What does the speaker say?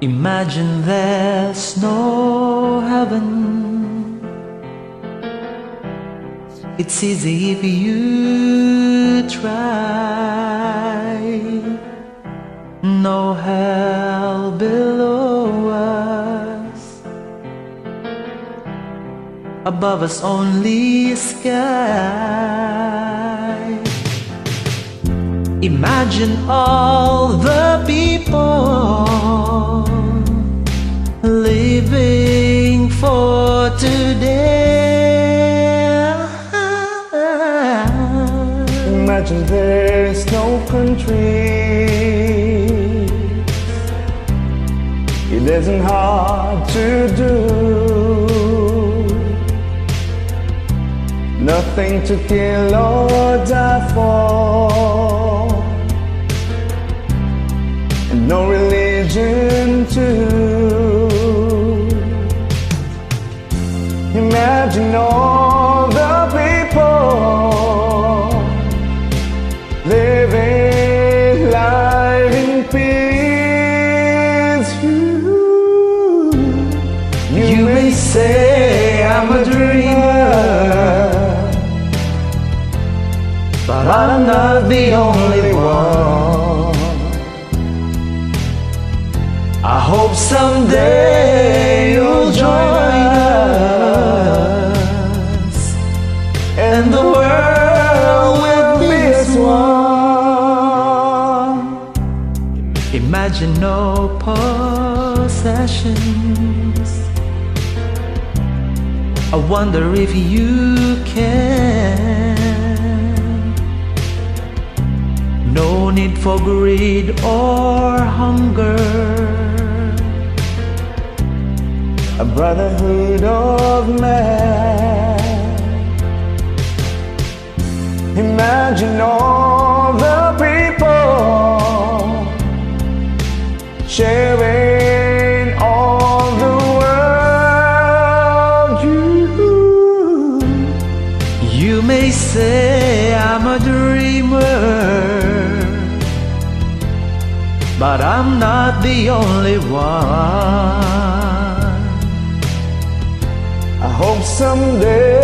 Imagine there's no heaven. It's easy if you try. No hell below us, above us only sky. Imagine all the people living for today. Imagine there's no country. It isn't hard to do. Nothing to kill or die for, and no religion too. Imagine all the people living life in peace. You may say I'm a dreamer, but I'm not the only one. I hope someday you'll join us, and the world will be as one. Imagine no possessions. I wonder if you can. No need for greed or hunger, a brotherhood of man. Imagine all the people sharing all the world. You may say I'm a dreamer, but I'm not the only one. I hope someday